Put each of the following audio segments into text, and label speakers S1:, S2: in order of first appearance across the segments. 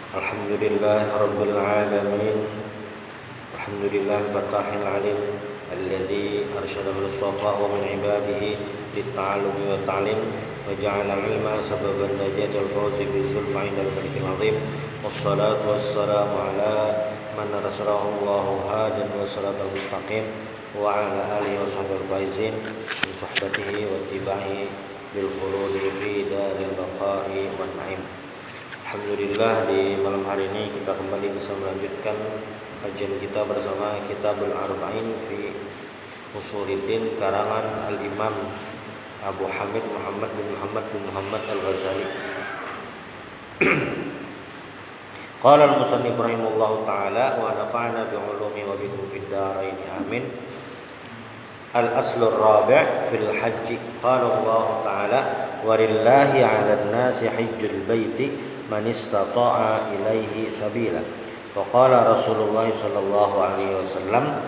S1: Alhamdulillah Rabbil Alamin. Alhamdulillah Fatahil Alim Alladhi arsyadahu al-Mustafa wa min ibadihi litta'alumi wa ta'lim wa ja'ala ilma sababan najati al-fawzi bi zulfa indal malikil azim. Wassalatu wassalamu ala man arsalahu Allahu hadan wa siratal mustaqim wa ala alihi wa sahbihi al-faizin min sahbatihi wa ittibahi bil khuludi fi daril baqa'i wan na'im. Alhamdulillah, di malam hari ini kita kembali bisa melanjutkan kajian kita bersama Kitabul Arba'in fi Usuluddin karangan Al-Imam Abu Hamid Muhammad bin Muhammad Al-Ghazali. Qala al-musannif rahimahullahu ta'ala wa nafa'na bi'ulumi wa bikum fid dharain amin. Al-aslu ar-rabi' fil hajj. Qala Allah ta'ala wa lillahi 'alan nasi hajjul baiti man istata'a ilaihi sabila. Wa qala Rasulullah sallallahu alaihi wasallam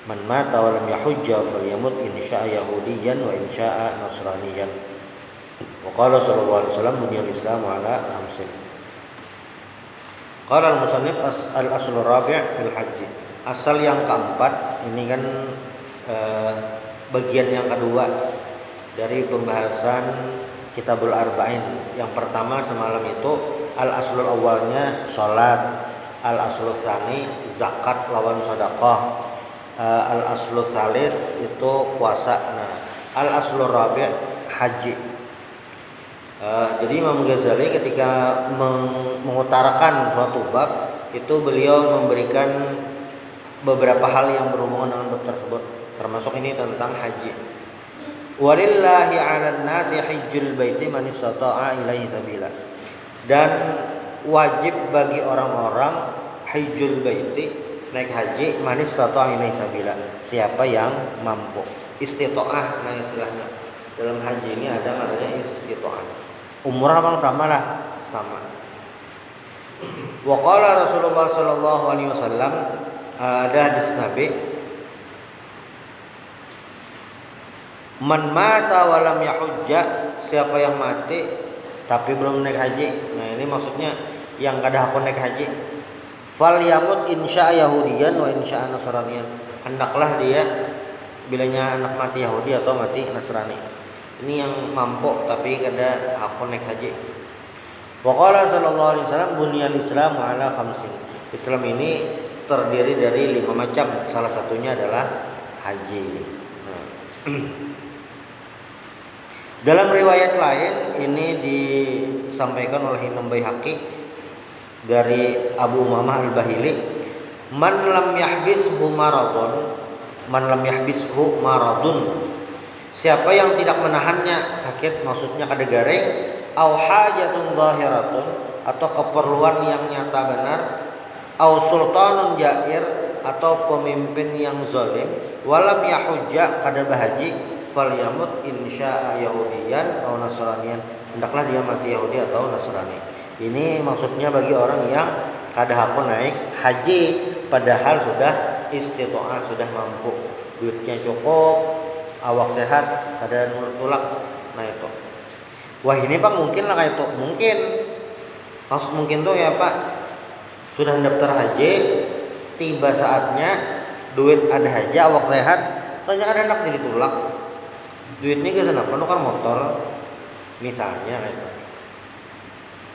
S1: man mata wa lam yahujja falyamut in syaa yahudiyan wa in syaa nasraniyan. Wa qala sallallahu alaihi wasallam bunyal islamu ala khamsin. Qala al-musannif al-aslu rabi' fil haji. Asal yang keempat ini kan bagian yang kedua dari pembahasan Kitabul Arba'in. Yang pertama semalam itu al-aslul awalnya salat, al-aslul tsani zakat lawan sedekah, al-aslul tsalis itu puasa. Nah, al-aslul rabi' haji. Jadi Imam Ghazali ketika mengutarakan suatu bab itu beliau memberikan beberapa hal yang berhubungan dengan bab tersebut, termasuk ini tentang haji. Walillahi 'alan nasi hajjul baiti man istata'a ilaihi sabila. Dan wajib bagi orang-orang hajjul baiti, naik haji, man istata'a ilaihi sabila, siapa yang mampu. Istita'ah, nah istilahnya dalam haji ini ada maknanya istita'ah. Umrah bang sama lah, sama. Wa qala Rasulullah sallallahu alaihi wasallam, ada hadis Nabi, man mata walam yahujja, siapa yang mati tapi belum naik haji. Nah ini maksudnya yang kada hakun naik haji. Fal yamut insya yahudiyan wa insya nasraniyan, hendaklah dia bilanya anak mati Yahudi atau mati Nasrani. Ini yang mampu tapi kada hakun naik haji. Wa qala sallallahu alaihi wasallam bunyal islamu ala khamsin. Islam ini terdiri dari 5 macam, salah satunya adalah haji. Nah. Dalam riwayat lain ini disampaikan oleh Imam Baihaqi dari Abu Umamah Al-Bahili, man lam yahbishu maradun, siapa yang tidak menahannya sakit, maksudnya kada garing, au hajatun zahiratun, atau keperluan yang nyata benar, au sultanun jair, atau pemimpin yang zalim, walam yahujja, kada bahaji, falyamut insya yahudiyan atau nasranian, hendaklah dia mati Yahudi atau Nasrani. Ini maksudnya bagi orang yang kada hakun naik haji padahal sudah istita'ah, sudah mampu, duitnya cukup, awak sehat, kada tulak. Nah itu. Wah ini Pak mungkin lah kayak itu. Mungkin. Maksud mungkin tuh ya Pak, sudah daftar haji, tiba saatnya duit ada haja, awak sehat, ternyata ada anak jadi tulak. Duitnya ke sana penukar motor misalnya kayak itu.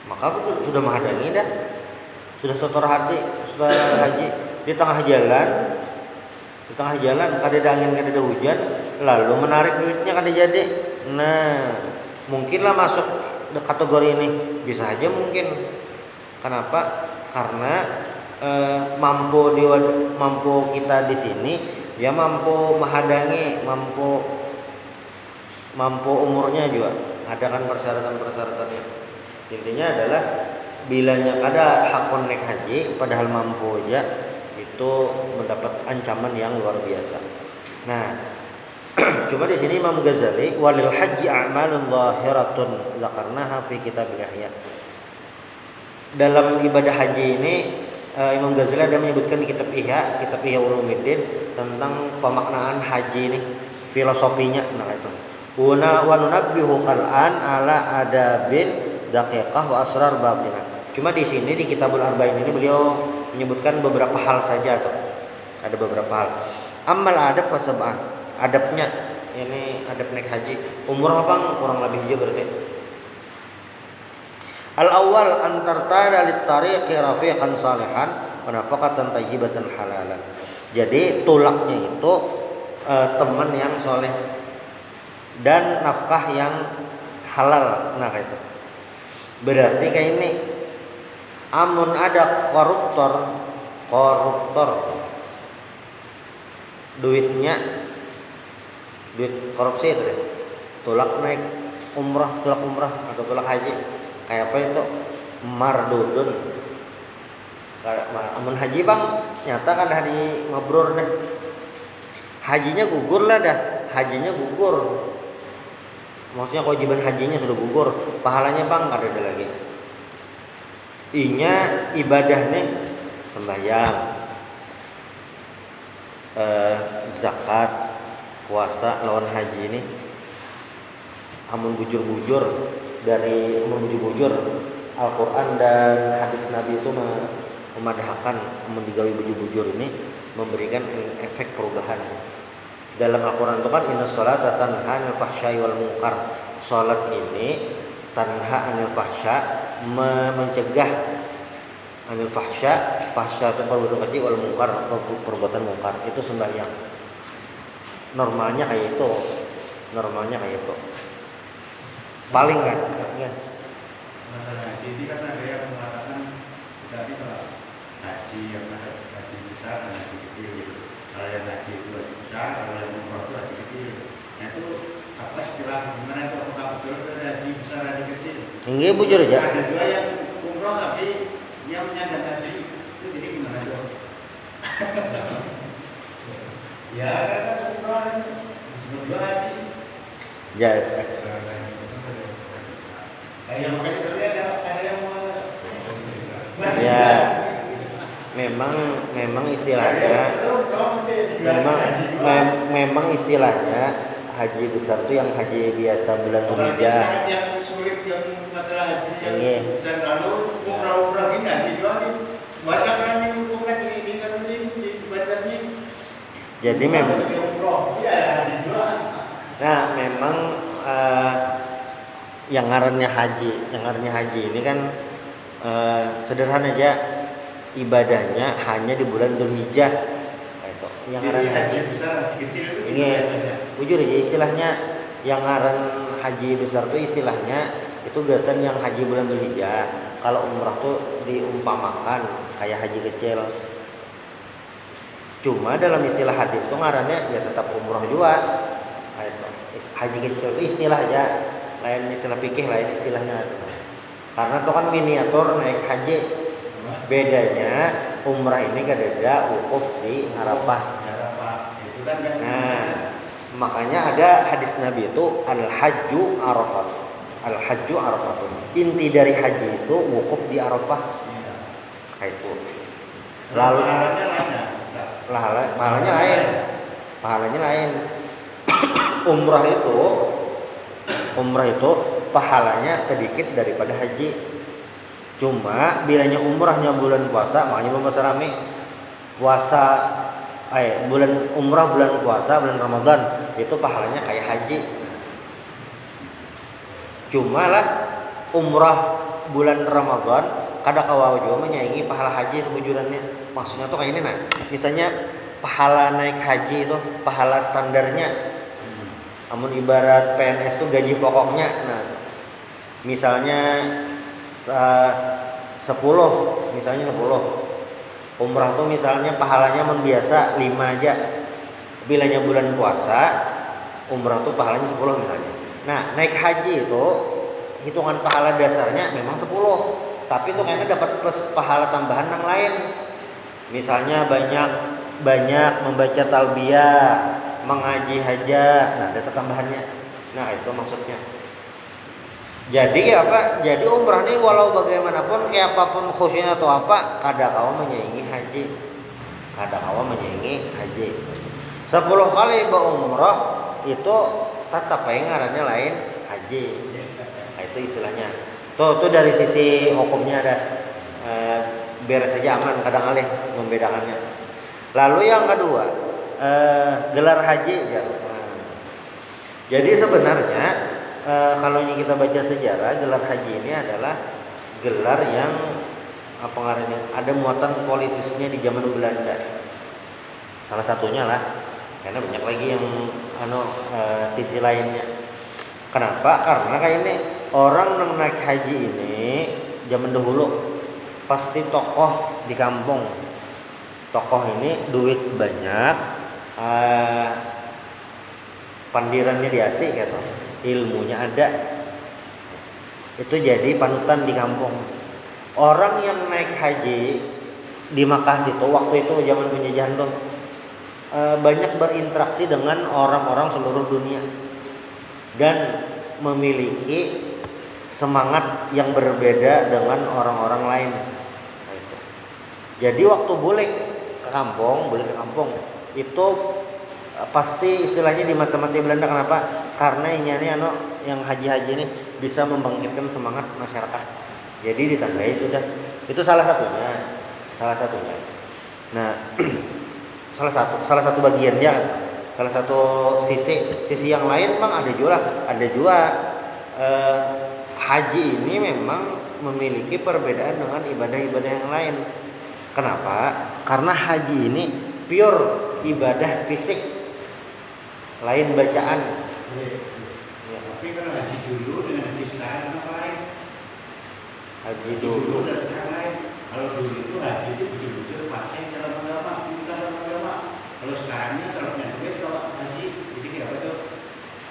S1: Maka sudah menghadangi dah, sudah setor hati, sudah haji di tengah jalan kada ada angin, kada ada hujan, lalu menarik duitnya kada jadi. Nah mungkinlah masuk kategori ini, bisa aja mungkin. Kenapa? Karena mampu kita di sini, dia mampu menghadangi, mampu umurnya juga, ada kan persyaratan-persyaratannya. Intinya adalah bilanya kada hakun naik haji padahal mampu aja, itu mendapat ancaman yang luar biasa. Nah, cuma di sini Imam Ghazali walil haji a'malun zahiratun dzakarnaha fi kitab al-ihya. Dalam ibadah haji ini Imam Ghazali ada menyebutkan di kitab Ihya Ulumuddin tentang pemaknaan haji ini, filosofinya. Nah itu. Wa nunabbihu qal'an ala adabin daqiqah wa asrar batinah. Cuma di sini di Kitabul Arba'in ini beliau menyebutkan beberapa hal saja tuh. Ada beberapa hal. Amal adab fasab'ah. Adabnya ini adab naik haji. Umrah Bang kurang lebih juga berarti. Al-awwal an tartada lit-tariqi rafiqan salihan wa nafaqatan thayyibatan halalan. Jadi tulaknya itu teman yang soleh dan nafkah yang halal. Nah kayak itu. Berarti kayak ini amun ada koruptor duit korupsi itu deh. Tulak naik umrah atau tulak haji. Kayak apa itu? Mardudun. Amun haji Bang nyata kan hari mabrur deh. Hajinya gugur lah dah. Maksudnya kewajiban hajinya sudah gugur, pahalanya Bang ada lagi. Inya ibadahnya sembahyang, zakat, puasa lawan haji ini. Amun bujur Al-Quran dan hadis Nabi itu memadahkan amun digawi bujur ini memberikan efek perubahan. Dalam Al-Quran itu kan innas sholata tanha 'anil fahsya'i wal munkar. Salat ini tanha 'anil fahsya, mencegah anil fahsya itu perbuatan keji, wal munkar perbuatan munkar. Itu sembahyang. Normalnya kayak itu. Paling kan ya.
S2: Masalah haji ini kan ada yang mengatakan tadi kalau haji yang ada haji besar dan haji kecil gitu. Kalau yang haji itu haji besar, kalau yang umroh itu haji kecil. Nah itu apa istilah gimana itu, apakah betul itu haji besar haji kecil?
S1: Enggak bujur aja.
S2: Ada juga yang umroh tapi dia menyandang haji itu jadi gimana itu? Ya kan umroh disebut juga haji.
S1: Ya.
S2: Ya makanya tadi ada yang
S1: ya memang istilahnya memang istilahnya haji besar itu yang haji biasa bulan Dzulhijjah.
S2: Yang sulit yang masalah haji yang bulan lalu umrah ini haji doang nih banyak kan nih hukumnya ini kan ini dibacanya.
S1: Jadi memang
S2: ya haji doang.
S1: Nah memang yang ngarannya haji ini kan sederhana aja, ibadahnya hanya di bulan Dzulhijjah. Itu yang ngaran
S2: haji besar haji kecil itu
S1: ini bujur aja istilahnya. Yang ngaran haji besar itu istilahnya itu gasan yang haji bulan Dzulhijjah. Kalau umrah tuh diumpamakan kayak haji kecil. Cuma dalam istilah hadis itu ngarannya ya tetap umrah juga. Haji kecil itu istilah aja, lain istilah fikih, lain istilahnya. Karena itu kan miniatur naik haji. Bedanya umrah ini kadada wukuf di Arafah. Nah, makanya ada hadis Nabi itu al-hajju Arafah. Al-hajju Arafatun. Inti dari haji itu wukuf di Arafah. Kayak itu. Lalu pahalanya lain. Umrah itu pahalanya sedikit daripada haji. Cuma bilanya umrahnya bulan puasa, makanya bahasa rame umrah bulan puasa, bulan Ramadan itu pahalanya kayak haji. Cuma lah umrah bulan Ramadan kada kawaw juga menyaingi pahala haji sebujurannya. Maksudnya tuh kayak ini nah. Misalnya pahala naik haji itu pahala standarnya. Namun ibarat PNS itu gaji pokoknya. Nah, misalnya 10 umrah tuh misalnya pahalanya biasa 5 aja. Bilanya bulan puasa umrah tuh pahalanya 10 misalnya. Nah, naik haji itu hitungan pahala dasarnya memang 10, tapi itu kayaknya dapat plus pahala tambahan yang lain. Misalnya banyak membaca talbiyah, mengaji hajat, nah ada tambahannya. Nah itu maksudnya. Jadi apa? Jadi umrah ini walau bagaimanapun, kayak apapun khusyuknya atau apa, kada kawa menyaingi haji. 10 kali umrah itu tetap ngarannya lain haji. Nah, itu istilahnya. Tuh dari sisi hukumnya ada. beres saja aman, kadang alih membedakannya. Lalu yang kedua, gelar haji ya. Jadi sebenarnya kalau kita baca sejarah, gelar haji ini adalah gelar yang apa ngarannya, ada muatan politisnya di zaman Belanda. Salah satunya lah, karena banyak lagi yang sisi lainnya. Kenapa? Karena kayak ini orang yang naik haji ini zaman dahulu pasti tokoh di kampung. Tokoh ini duit banyak, pandirannya diasih gitu, ilmunya ada, itu jadi panutan di kampung. Orang yang naik haji di Makkah itu waktu itu zaman penjajahan tuh banyak berinteraksi dengan orang-orang seluruh dunia dan memiliki semangat yang berbeda dengan orang-orang lain. Jadi waktu boleh ke kampung itu pasti istilahnya di mata-mata Belanda. Kenapa? Karena ini yang haji-haji ini bisa membangkitkan semangat masyarakat. Jadi ditandai sudah. Itu salah satunya. Nah, salah satu bagiannya, salah satu sisi yang lain memang ada juga haji ini memang memiliki perbedaan dengan ibadah-ibadah yang lain. Kenapa? Karena haji ini pure ibadah fisik, lain bacaan.
S2: Ya, tapi kalau haji dulu dengan haji sekarang apa lain?
S1: Haji dulu
S2: dan sekarang lain. Kalau dulu itu haji itu betul-betul pasien dalam agama. Kalau sekarangnya salahnya duit kalau haji jadi apa tuh?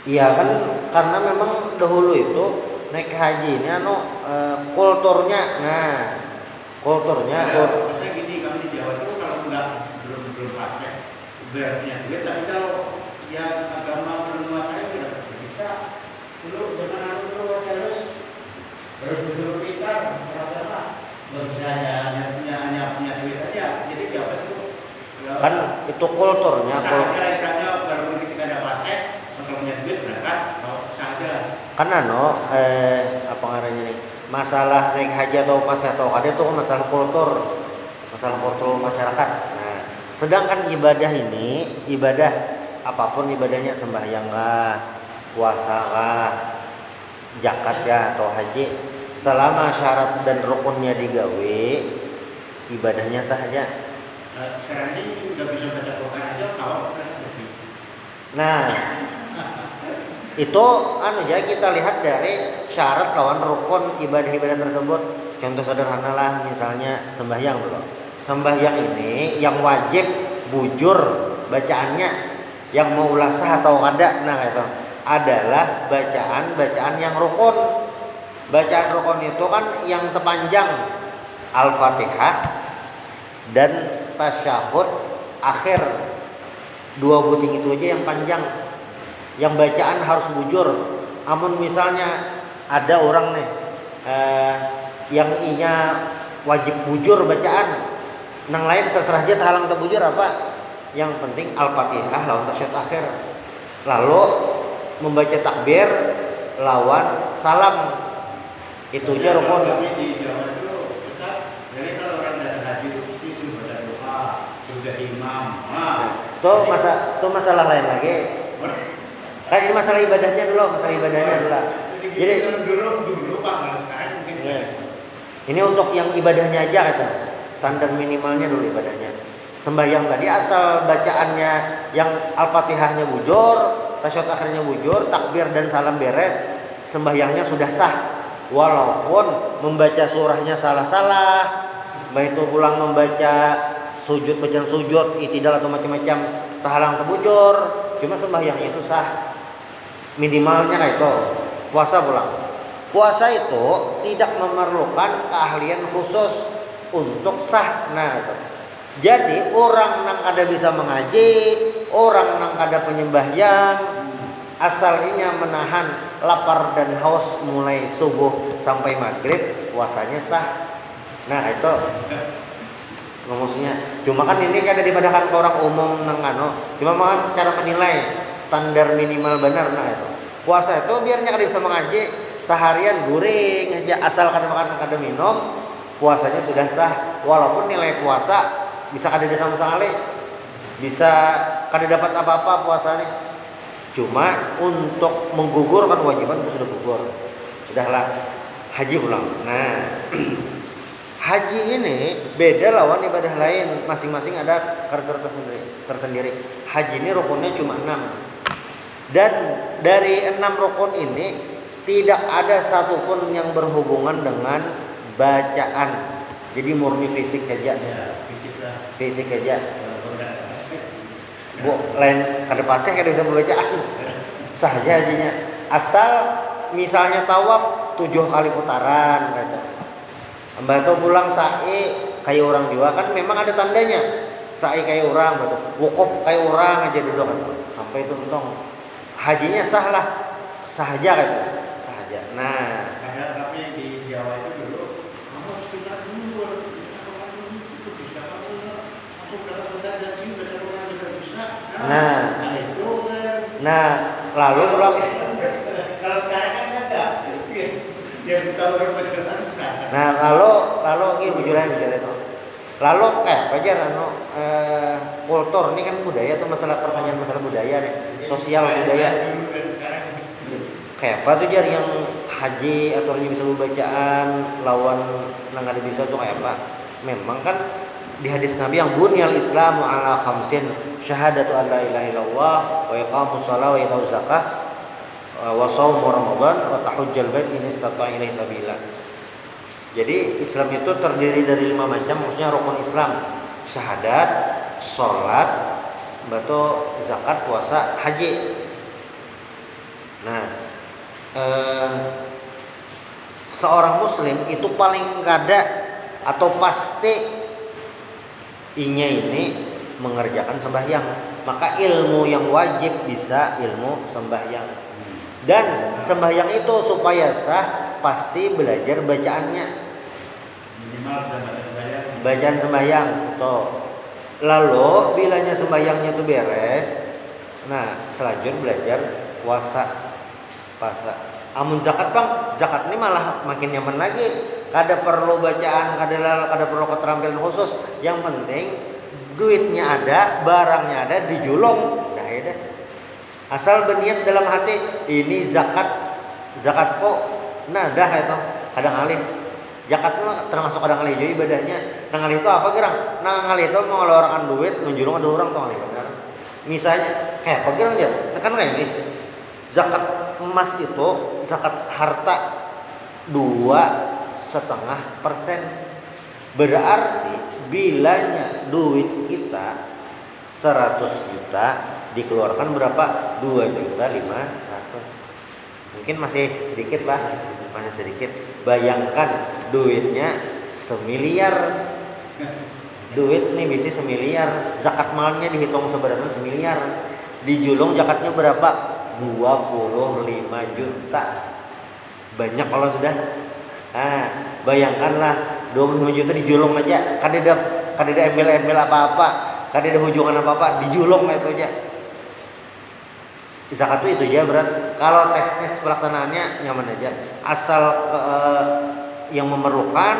S1: Iya kan, karena memang dahulu itu naik haji ini kulturnya. Nah,
S2: Saya gini, kami di Jawa itu kalau belum pasien berarti duit, tapi kalau yang agama belum menguasai tidak bisa. Dulu zaman dulu harus betul pintar agama. Hanya punya duit aja. Jadi apa itu?
S1: Kan itu kulturnya.
S2: Misalnya kalau ketika ada pasien, masalah punya duit berangkat, saja.
S1: Kan apa ngarannya nih? Masalah naik haji atau pas atau ada itu masalah kultur masyarakat. Nah, sedangkan ibadah apapun ibadahnya, sembahyang lah, puasa lah, zakat ya atau haji, selama syarat dan rukunnya digawe, ibadahnya sah aja.
S2: Sekarang ini udah bisa baca Quran aja, tahu kan?
S1: Nah, itu ya kita lihat dari syarat lawan rukun ibadah-ibadah tersebut. Contoh sederhana lah, misalnya sembahyang dulu. Sembahyang ini yang wajib bujur bacaannya, yang mau ulah sah atau ada, nah itu adalah bacaan yang rukun. Bacaan rukun itu kan yang terpanjang Al-Fatihah dan tasyahud akhir. Dua buting itu aja yang panjang. Yang bacaan harus bujur. Amun misalnya ada orang nih yang inya wajib bujur bacaan, nang lain terserah aja tahalang terbujur apa. Yang penting Al-Fatihah lawan tasyahud akhir. Lalu membaca takbir lawan salam. Itu aja rukun.
S2: Di Jawa itu Ustaz, jadi kalau orang datang haji itu mesti suruh baca doa, suruh jadi imam.
S1: Itu masalah lain lagi. Kan ini masalah ibadahnya dulu. Jadi
S2: dulu Pak, kalau sekarang mungkin.
S1: Ini untuk yang ibadahnya aja kata. Standar minimalnya dulu ibadahnya. Sembahyang tadi asal bacaannya yang Al-Fatihahnya bujur, tasyahud akhirnya bujur, takbir dan salam beres, sembahyangnya sudah sah. Walaupun membaca surahnya salah-salah, baik itu pulang membaca bacaan sujud, itidal atau macam-macam tahalang terbujur, cuma sembahyangnya itu sah. Minimalnya kayak itu. Puasa itu tidak memerlukan keahlian khusus untuk sah. Nah itu. Jadi orang nang kada bisa mengaji, orang nang kada penyembahyang, asalnya menahan lapar dan haus mulai subuh sampai maghrib, puasanya sah. Nah itu ngomongnya. Cuma kan ini kada dibadakan ke orang umum nang cuma kan cara menilai standar minimal benar. Nah itu puasa itu biarnya kada bisa mengaji, seharian guring aja asal kada makan kada minum, puasanya sudah sah, walaupun nilai puasa bisa kada sama sekali, bisa kada dapat apa-apa puasanya. Cuma untuk menggugurkan kewajiban itu sudah gugur, sudahlah haji ulang. Nah, haji ini beda lawan ibadah lain, masing-masing ada karakter tersendiri. Haji ini rukunnya cuma 6. Dan dari 6 rukun ini tidak ada satupun yang berhubungan dengan bacaan. Jadi murni fisik aja.
S2: Ya,
S1: Fisik aja. Lain kada paseh kada bisa bacaan. Sah aja hajinya. Asal misalnya tawaf 7 kali putaran gitu. Mbak pulang sa'i kayak orang juga kan memang ada tandanya. Sa'i kayak orang gitu. Wukuf kayak orang aja duduk kan. Sampai itu untung hajinya sah lah, sah aja gitu, sah aja. Nah,
S2: ada tapi di Jawa itu dulu kamu harus pintar dulu, itu bisa kamu masuk dalam bentar dan sini beda orang juga bisa. Nah itu kan.
S1: Nah, lalu pulang.
S2: Kalau sekarang kan ada, dia bukan orang pacaran.
S1: Nah, lalu ini bujuran itu. Lalu kayak apa aja kultur ini kan budaya tuh masalah budaya nih, sosial budaya. Kayak apa tuh jar yang haji aturannya bisa bacaan lawan nang ada bisa tuh kayak apa? Memang kan di hadis Nabi yang bunyal Islamu ala khamsin syahadatu an la ilaha illallah wa iqamus shalah wa ita'uz zakah wa shaum ramadan wa tahujjal bait in istata'a ilaihi sabila. Jadi Islam itu terdiri dari 5 macam, maksudnya rukun Islam: syahadat, sholat, batu, zakat, puasa, haji. Nah, seorang muslim itu paling kada atau pasti inya ini mengerjakan sembahyang. Maka ilmu yang wajib bisa ilmu sembahyang. Dan sembahyang itu supaya sah pasti belajar bacaannya,
S2: minimal bisa baca sembahyang.
S1: Bacaan sembahyang tuh. Lalu bilanya sembahyangnya tuh beres, nah selanjutnya belajar puasa. Amun zakat bang, zakat ini malah makin nyaman lagi. Kada perlu bacaan, kada perlu keterampilan khusus. Yang penting duitnya ada, barangnya ada, dijulung. Dah ya dah. Asal berniat dalam hati ini zakat kok. Nah dah itu kadang alih zakat termasuk kadang alih juga ibadahnya. Nang alih itu apa gerang? Nang alih itu mengeluarkan duit menjulung ada orang tuh alih benar. Misalnya kayak apa gerang aja? Kan kayak ini zakat emas itu zakat harta 2,5%. Berarti bilanya duit kita 100 juta dikeluarkan berapa? 2.500.000. Mungkin masih sedikit lah, masih sedikit. Bayangkan duitnya 1 miliar. Duit nih bisa 1 miliar. Zakat malnya dihitung sebenarnya 1 miliar. Dijulung zakatnya berapa? 25 juta. Banyak kalau sudah. Nah, bayangkanlah 25 juta dijulung aja. Kada ada embel-embel apa-apa, kada ada hujungan apa-apa, dijulung kayak itu aja. Zakat itu aja berat. Kalau teknis pelaksanaannya nyaman aja. Asal yang memerlukan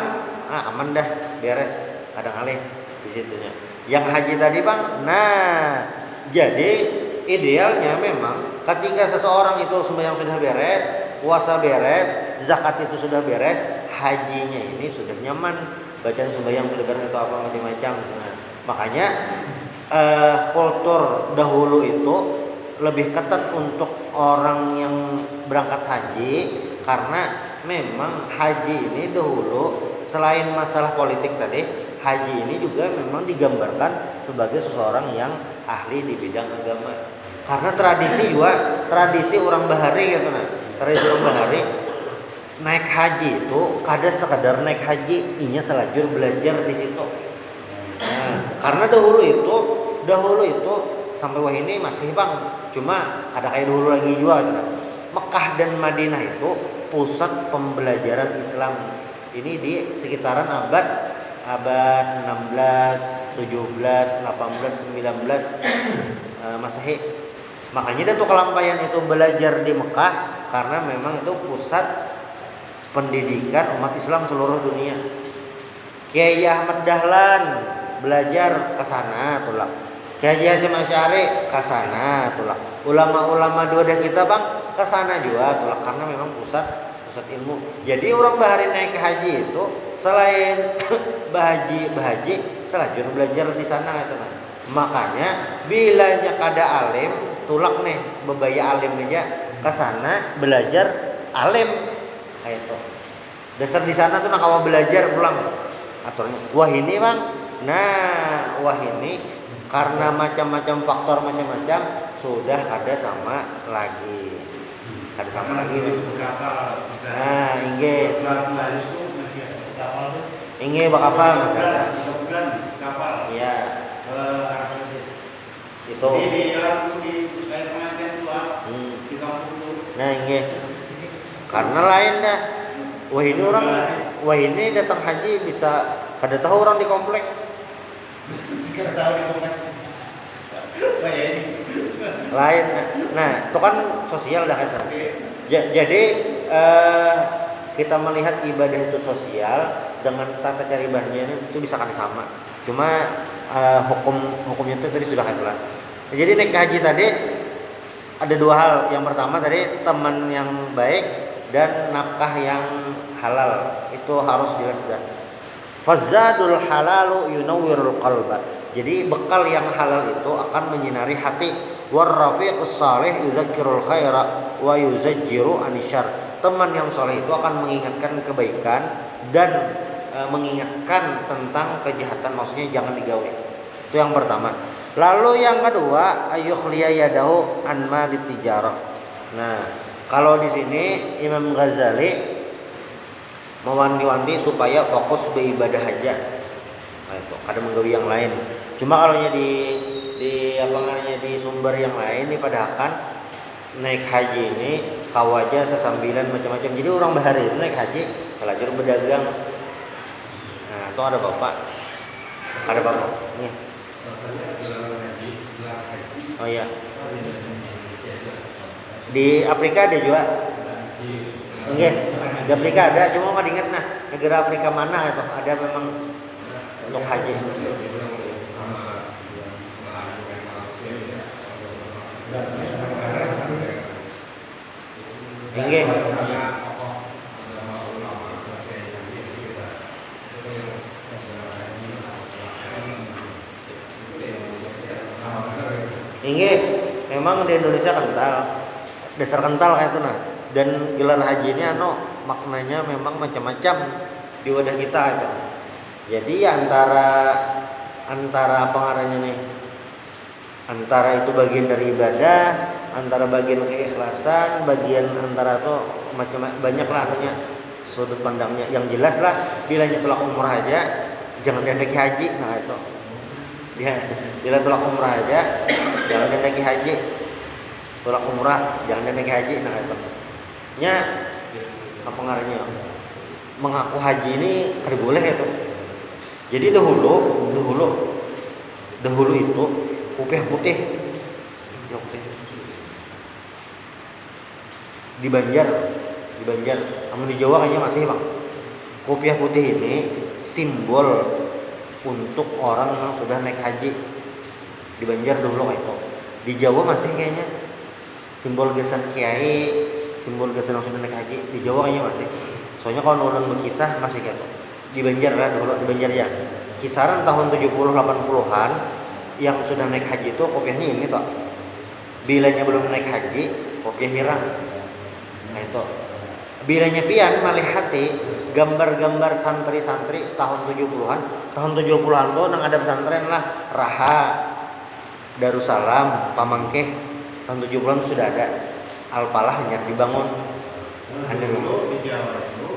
S1: aman dah, beres. Kadang alih di situnya. Yang haji tadi bang, nah jadi idealnya memang ketika seseorang itu sembahyang sudah beres, puasa beres, zakat itu sudah beres, hajinya ini sudah nyaman, bacaan sembahyang sudah beres atau apa macam-macam. Nah, makanya kultur dahulu itu lebih ketat untuk orang yang berangkat haji, karena memang haji ini dahulu selain masalah politik tadi, haji ini juga memang digambarkan sebagai seseorang yang ahli di bidang agama. Karena tradisi orang Bahari gitu nah. Tradisi orang Bahari naik haji itu kada sekadar naik haji, inya selajur belajar di situ. Nah, karena dahulu itu sampai wah ini masih bang, cuma ada kayak dulu lagi juga gitu. Mekah dan Madinah itu pusat pembelajaran Islam. Ini di sekitaran abad 16, 17, 18, 19 Masehi. Makanya Datuk Kelampayan itu belajar di Mekah karena memang itu pusat pendidikan umat Islam seluruh dunia. Kiai Ahmad Dahlan belajar ke sana tulak. Kiai Haji Hasyim Asy'ari ke sana tulak. Ulama-ulama dua dah kita Bang ke sana juga tulak karena memang pusat ilmu. Jadi orang bahari naik ke haji itu selain bahaji selajur belajar di sana itu nah. Makanya bilanya kada alim tulak nih bebaya alim aja ke sana belajar alim kayak itu. Dasar di sana tuh nak awal belajar pulang aturnya. Wah ini Bang. Nah, wah ini karena macam-macam faktor macam-macam sudah kada sama lagi. Kada sama lagi. Nah, inge bakapal masalah. Iya. Itu. Nah, inge. Karena lain dah. Wah ini datang haji bisa kada tahu orang di komplek. Lain. Nah, itu kan sosial dah kata. Jadi kita melihat ibadah itu sosial dengan tata cara ibadahnya itu bisa kan sama. Cuma hukumnya itu tadi sudah katalah. Jadi naik haji tadi ada dua hal. Yang pertama tadi teman yang baik dan nafkah yang halal itu harus jelas dah. Fazadul halalu yunawwirul qalba. Jadi bekal yang halal itu akan menyinari hati. Warrafiqus salih yudzakirul khaira wa yuzajjiru anisyar. Teman yang soleh itu akan mengingatkan kebaikan dan mengingatkan tentang kejahatan, maksudnya jangan digawe. Itu yang pertama. Lalu yang kedua ayyukhliya yadahu an malit tijarah. Nah, kalau di sini Imam Ghazali mewanti-wanti supaya fokus beribadah aja. Nah, itu kada menggawi yang lain. Cuma kalau di apa namanya di sumber yang lain ini pada akan naik haji ini kawaja sesambilan macam-macam. Jadi orang bahari itu naik haji selajur berdagang. Nah, itu ada bapak. Ada bapak. Nih. Oh iya. Di Afrika ada juga. Enggak. Di Afrika ada, cuma nggak diingat nah negara Afrika mana itu ada memang untuk haji. Enggak. Enggak. Memang di Indonesia kental, dasar kental kayak itu nah. Dan gelar haji ini maknanya memang macam-macam di wadah kita itu. Jadi antara apa ngarannya nih? Antara itu bagian dari ibadah, antara bagian keikhlasan, bagian antara tuh macam banyak lah artinya sudut pandangnya. Yang jelas lah bila tolak umrah aja jangan naik haji nah itu. Dia bila tolak umrah aja jangan naik haji. Tolak umrah jangan naik haji nah itu. Nya apa ngarannya mengaku haji ini kada boleh itu. Jadi dahulu itu kopiah putih di Banjar, namun di Jawa kayaknya masih Bang. Kopiah putih ini simbol untuk orang yang sudah naik haji di Banjar dulu kayak itu. Di Jawa masih kayaknya simbol gesan kiai, simbol gesan yang sudah naik haji. Di Jawa kayaknya masih. Soalnya kalau orang berkisah masih kayak itu. Di Banjar lah dulu di Banjar ya. Kisaran tahun 70-80-an yang sudah naik haji itu kopiahnya ini toh. Bilanya belum naik haji, kopiah hirang. Nah itu. Bilanya pian malih hati gambar-gambar santri-santri tahun 70-an. Tahun 70-an tuh nang ada pesantren lah Raha, Darussalam, Pamangkeh. Tahun 70-an sudah ada. Al-Falah hanya dibangun. Ada dulu
S2: di Jawa itu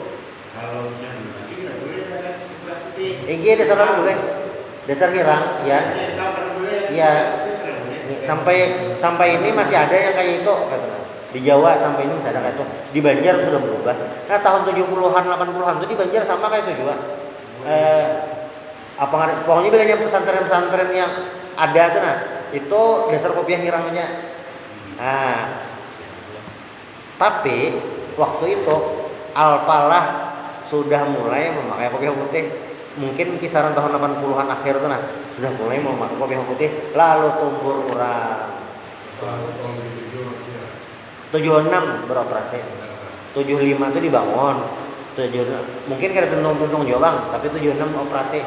S2: kalau misalnya lagi kita boleh ada kopiah putih.
S1: Iya dasar boleh. Dasar hirang ya. Iya. Sampai ini masih ada yang kayak itu katanya. Di Jawa sampai ini masih ada kayak itu. Di Banjar sudah berubah. Nah, tahun 70-an 80-an itu di Banjar sama kayak itu juga. Pokoknya bilangnya pesantren-pesantren yang ada tuh nah, itu dasar kopiah hirangnya. Nah, tapi waktu itu Al-Falah sudah mulai memakai kopiah putih. mungkin kisaran tahun 80-an akhir tuh nah sudah mulai mau makan kopi putih lalu tumbur urang. 76 beroperasi. 75 itu dibangun. 76 mungkin kada tuntung-tuntung juga bang, tapi 76 operasi.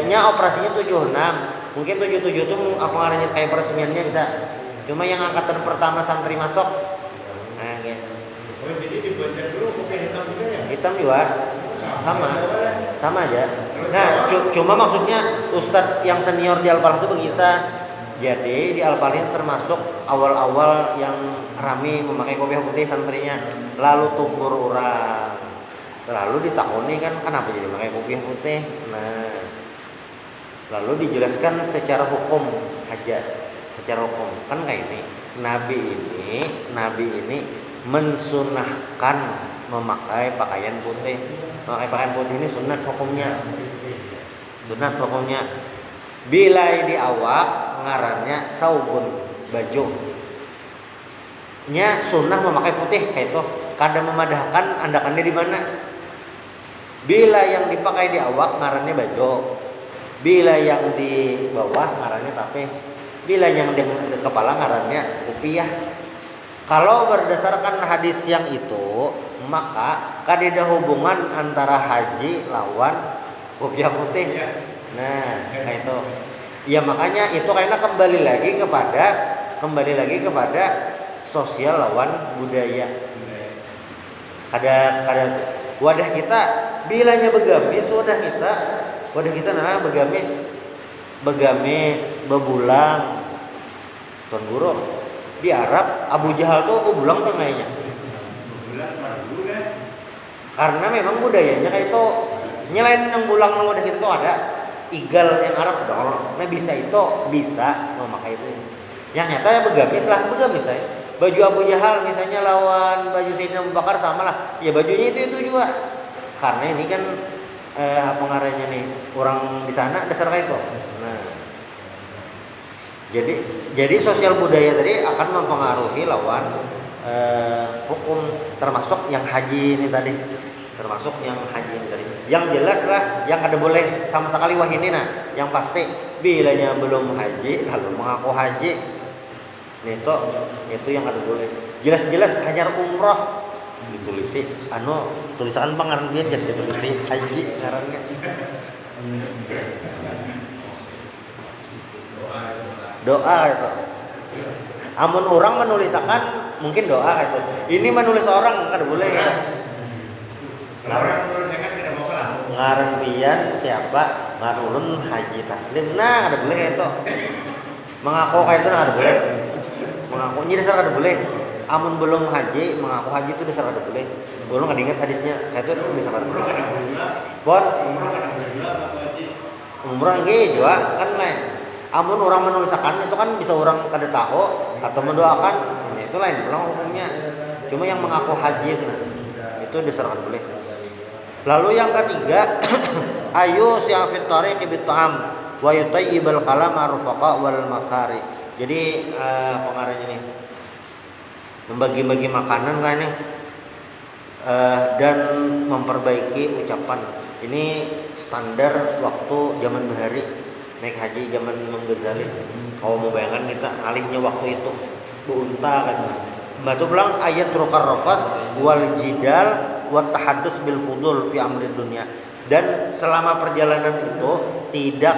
S1: Nya operasinya 76. Mungkin 77 itu apa ngaranya kayak peresmiannya bisa. Cuma yang angkatan pertama santri masuk. Nah, gitu.
S2: Oh, jadi dibuatnya dulu kopi hitam juga ya?
S1: Hitam juga. Sama aja. Nah, cuma maksudnya Ustadz yang senior di Al-Falah itu bisa. Jadi di Al-Falah termasuk awal-awal yang rame memakai kopi putih santrinya. Lalu tumbur urang. Lalu ditakoni kan kenapa jadi memakai kopi putih? Nah, lalu dijelaskan secara hukum aja. Secara hukum kan kayak ini. Nabi ini mensunahkan memakai pakaian putih. Memakai pakaian putih ini sunat hukumnya. Sunat hukumnya. Bila di awak ngarannya saubun, baju. Nya sunnah memakai putih kayak itu. Kada memadahkan andakannya di mana. Bila yang dipakai di awak ngarannya baju. Bila yang di bawah ngarannya tape. Bila yang di kepala ngarannya kupiah. Kalau berdasarkan hadis yang itu, maka kadida hubungan antara haji lawan kopiah putih. Nah, kayak itu. Ya makanya itu karena kembali lagi kepada sosial lawan budaya. Ada wadah kita bilanya begamis, wadah kita nah begamis, bebulang. Tuan guru di Arab Abu Jahal tuh bebulang tuh kayaknya. Karena memang budayanya kayak itu. Nyelain yang bulang nama wadah kita tuh ada igal yang Arab dong. Nah bisa memakai itu. Yang nyata ya begamis saya. Baju Abu Jahal misalnya lawan baju Sayyidina Abu Bakar sama lah. Ya bajunya itu juga. Karena ini kan apa ngarannya nih orang di sana dasar kayak itu. Nah, jadi sosial budaya tadi akan mempengaruhi lawan hukum termasuk yang haji ini tadi. Yang jelas lah yang ada boleh sama sekali wah ini nah yang pasti bilanya belum haji lalu mengaku haji itu yang ada boleh jelas hanya umroh ditulisi tulisan pangaran dia jadi ditulisi haji ngarannya doa itu amun orang menulisakan mungkin doa itu ini menulis orang kan boleh ya ngaran pian siapa ngarulun haji taslim nah ada boleh itu mengaku kayak itu nah ada boleh mengaku ini dasar ada boleh amun belum haji mengaku haji itu dasar ada boleh belum nggak diingat hadisnya kayak itu dasar ada boleh buat umrah enggak juga kan lain amun orang menulisakan itu kan bisa orang kada tahu atau mendoakan itu lain belum hukumnya cuma yang mengaku haji itu dasar ada boleh. Lalu yang ketiga, ayu si'afit tariqi bit'am wa yutayyibal kalama rufaqa wal makari. Jadi pengarangnya nih membagi-bagi makanan kan ini dan memperbaiki ucapan. Ini standar waktu zaman bahari naik haji zaman Imam Ghazali. Kalau mau bayangkan kita alihnya waktu itu beunta kan. Batu bilang ayat rukar rafas wal jidal wa tahaddus bil fudul fi amri dunia dan selama perjalanan itu tidak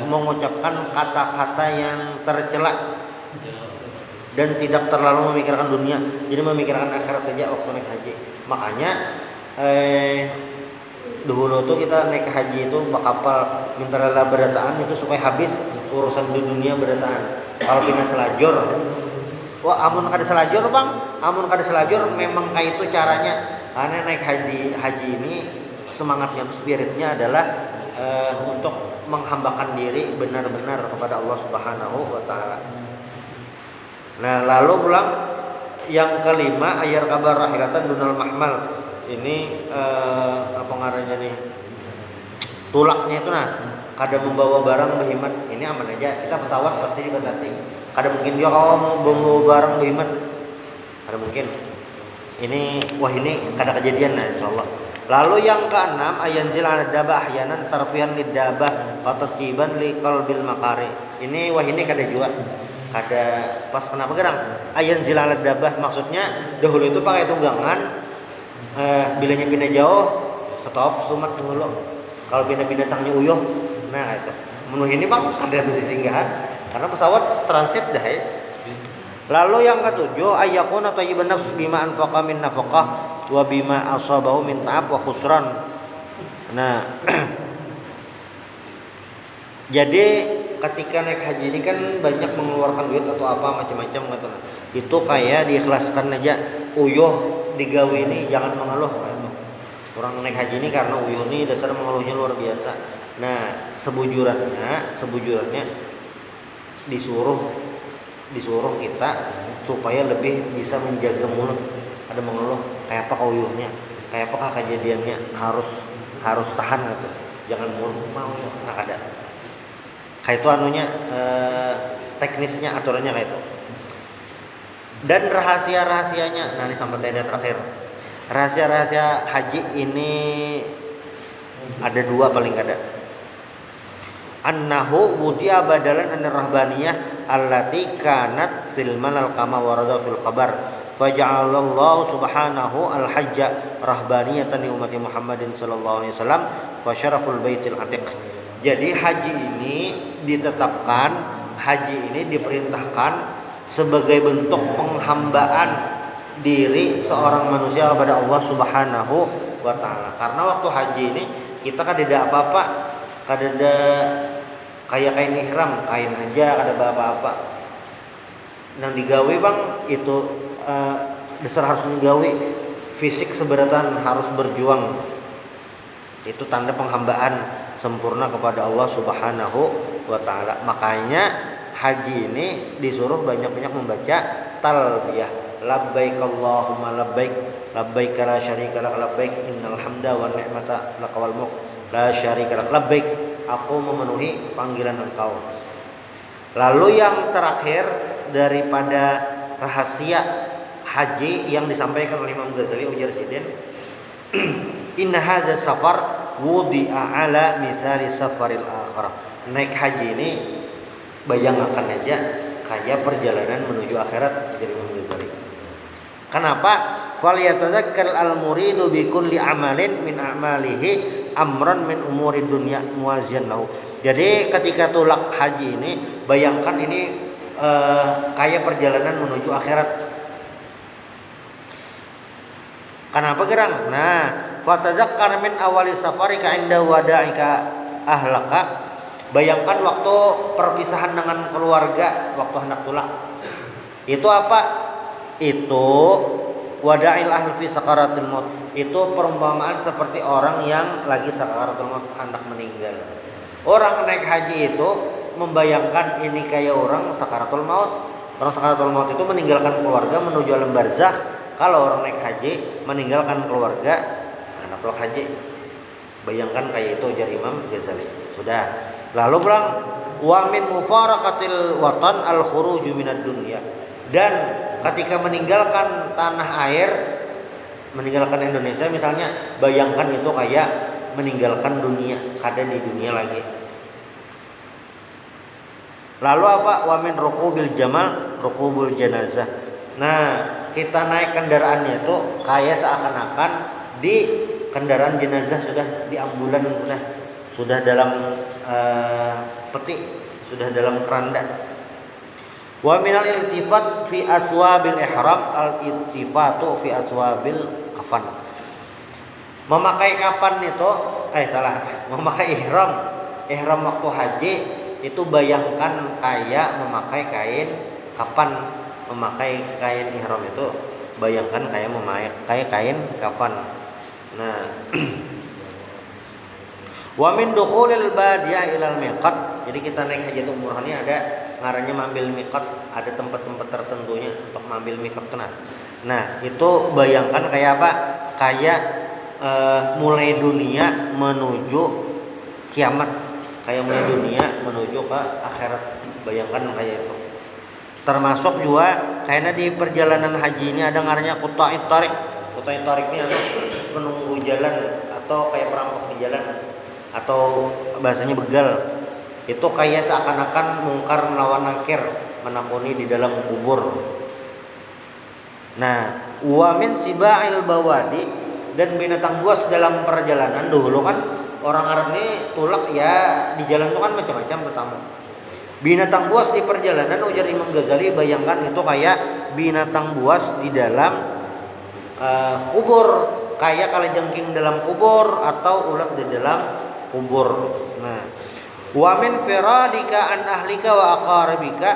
S1: mengucapkan kata-kata yang tercela dan tidak terlalu memikirkan dunia jadi memikirkan akhirat saja waktu naik haji makanya dulu tuh kita naik haji itu bakapal minta rela berataan itu supaya habis urusan di dunia berataan kalau pindah selajur wah amun kada selajur bang amun kada selajur memang kayak itu caranya karena naik haji ini semangatnya spiritnya adalah untuk menghambakan diri benar-benar kepada Allah Subhanahu wa taala. Nah, lalu pulang yang kelima ayar kabar akhiratan dunal mahmal. Ini apa ngarannya nih? Tulaknya itu nah. kada membawa barang behimat, ini aman aja. Kita pesawat pasti dibatasi. Kada mungkin dia kalau mau membawa barang behimat, kada mungkin. Ini kada kejadian nah insyaallah. Lalu yang keenam, ayanzil ala dabah ahyanan tarfihan lidabah wa tatiban liqalbil makari. Ini kada juga. Kada pas kenapa gerang? Ayanzil ala dabah maksudnya dahulu itu pakai tunggangan, bilanya pindah jauh stop sumat dulu. Kalau pindah-pindah tangnya uyuh, nah itu. Menu ini bang ada besi singgahan karena pesawat transit dah ya. Lalu yang ketujuh, ayyakuna thayyibun nafs bima anfaqa min nafaqah wa bima asabahu min ta'ab wa khusran. Nah, jadi ketika naik haji ini kan banyak mengeluarkan duit atau apa macam-macam gitu. Itu kayak diikhlaskan aja, uyuh digawe ini jangan mengeluh. Orang naik haji ini karena uyuh ini dasar mengeluhnya luar biasa. Nah, sebujurannya disuruh kita supaya lebih bisa menjaga mulut. Ada mengeluh kayak apa uyuhnya, kayak apa kejadiannya, harus tahan gitu. Jangan mulut mau ada. Kayak itu teknisnya aturannya kayak itu. Dan rahasia-rahasianya, nah ini sampai tanda terakhir. Rahasia-rahasia haji ini ada dua paling kada. Annahu wudi'a badalan an-rahbaniyah allati kanat fil manal kama warada fil khabar faja'alallahu subhanahu al-hajja rahbaniyatan li ummati Muhammadin sallallahu alaihi wasallam wa syaraful baitil atiq. Jadi haji ini ditetapkan, haji ini diperintahkan sebagai bentuk penghambaan diri seorang manusia kepada Allah Subhanahu wa taala. Karena waktu haji ini kita kan tidak apa-apa, kada kayak kain ihram, kain aja kada apa-apa. Nang digawe bang itu dasar harus digawe, fisik seberatan harus berjuang. Itu tanda penghambaan sempurna kepada Allah Subhanahu wa taala. Makanya haji ini disuruh banyak-banyak membaca talbiyah. Labbaik Allahumma labbaik, labbaik la syarika lak, labbaik innal hamda wa ni'mata lak wal mulk la syarika lak, labbaik, aku memenuhi panggilan Engkau. Lalu yang terakhir daripada rahasia haji yang disampaikan oleh Imam Ghazali ujar Sidin, inna hadza safar wudi'a ala mithali safaril akhirah. Naik haji ini bayangkan aja kayak perjalanan menuju akhirat dari Imam Ghazali. Kenapa? Fal yatadzakkar al-muridu bi kulli amalin min a'malihi amran min umuri dunya muwazzian lahu. Jadi ketika tulak haji ini bayangkan ini kayak perjalanan menuju akhirat. Kenapa gerang? Nah, fatadzakkar min awali safarika inda wada'ika ahlaka. Bayangkan waktu perpisahan dengan keluarga, waktu hendak tulak. Itu apa? Itu wada'il ahli fi sakaratul maut. Itu perumpamaan seperti orang yang lagi sakaratul maut, hendak meninggal. Orang naik haji itu membayangkan ini kayak orang sakaratul maut. Orang sakaratul maut itu meninggalkan keluarga menuju alam barzakh. Kalau orang naik haji meninggalkan keluarga, anak tulak haji. Bayangkan kayak itu ujar Imam Ghazali. Sudah. Lalu bilang wa min mufaraqatil watan al khuruju minad dunya. Dan ketika meninggalkan tanah air, meninggalkan Indonesia misalnya, bayangkan itu kayak meninggalkan dunia, kada di dunia lagi. Lalu apa? Wa min rukubil jamal rukubul janazah. Nah, kita naik kendaraannya itu kayak seakan-akan di kendaraan jenazah, sudah di ambulan, sudah dalam peti, sudah dalam keranda. Wa minal iltifat fi aswabil ihram al iltifatu fi aswabil kafan. Memakai kapan itu memakai ihram waktu haji itu bayangkan kayak memakai kain kafan. Memakai kain ihram itu bayangkan kayak memakai kain kafan. Nah, wa min dukhulil badiyah ilal miqat. Jadi kita naik haji umrah ini ada ngarannya mambil miqat, ada tempat-tempat tertentunya untuk mambil miqat tenan. Nah, itu bayangkan kayak apa? Kayak mulai dunia menuju kiamat. kayak mulai dunia menuju ke akhirat. Bayangkan kayak itu. Termasuk juga kayaknya di perjalanan haji ini ada ngarannya quta'it tariq. Quta'it tariq ini anu penunggu jalan atau kayak perampok di jalan atau bahasanya begal. Itu kayak seakan-akan mungkar melawan nakir, menakuni di dalam kubur. Nah, wa min siba'il bawadi, dan binatang buas dalam perjalanan. Dulu kan orang Arab ini tulak ya di jalan itu kan macam-macam tetamu. Binatang buas di perjalanan, ujar Imam Ghazali, bayangkan itu kayak binatang buas di dalam kubur, kayak kalajengking dalam kubur atau ulat di dalam kubur. Nah, wa min firadika an ahlika wa aqaribika,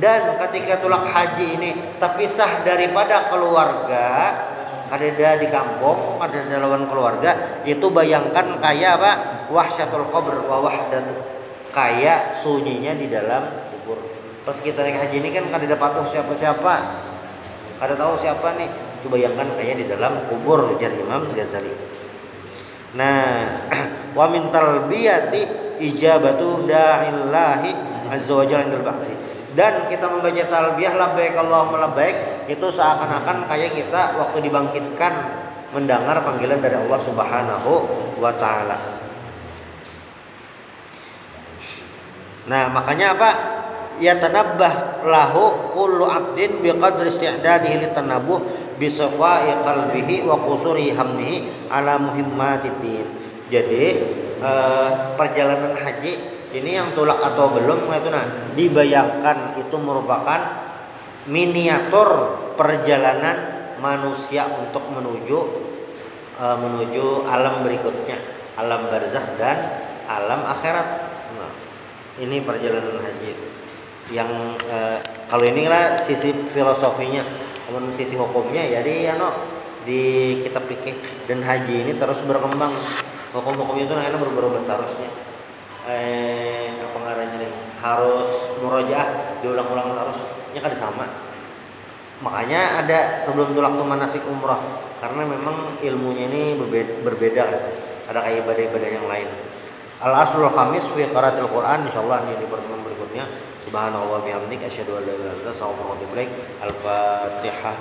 S1: dan ketika tulak haji ini terpisah daripada keluarga, kadeda di kampung, kadeda lawan keluarga, itu bayangkan kayak apa? Wahsyatul qabr wa wahdatu, kayak sunyinya di dalam kubur. Pas kita naik haji ini kan kadeda patuh siapa-siapa, kada tahu siapa nih, itu bayangkan kayak di dalam kubur, ujar Imam Ghazali. Nah, wa min talbiyati ijabatu da'illahi azza wa jalla indal ba'si, dan kita membaca talbiyah labbaik Allahumma labbaik itu seakan-akan kayak kita waktu dibangkitkan mendengar panggilan dari Allah Subhanahu wa taala. Nah, makanya apa? Ya tanabbah lahu kullu abdin biqadri isti'dadihi litanabbuh bi safa'i qalbihi wa qusuri hammihi ala muhimmatid din. Jadi perjalanan haji ini yang tulak atau belum itu dibayangkan itu merupakan miniatur perjalanan manusia untuk menuju alam berikutnya, alam barzakh dan alam akhirat. Nah, ini perjalanan haji yang kalau inilah sisi filosofinya, namun sisi hukumnya jadi di kitab fikih dan haji ini terus berkembang. Hukum-hukum itu akhirnya berubah terusnya. Apa ngarannya nih? Harus murojaah, diulang-ulang terus. Nya kada sama. Makanya ada sebelum tulak tuh manasik umrah, karena memang ilmunya ini berbeda gitu. Ada kayak ibadah-ibadah yang lain. Al-aslul khamis fi qiraatil Quran, insyaallah ini di pertemuan berikutnya. Subhanallah bihamdik asyhadu an la ilaha illa anta astaghfiruka wa atubu ilaik. Al-Fatihah.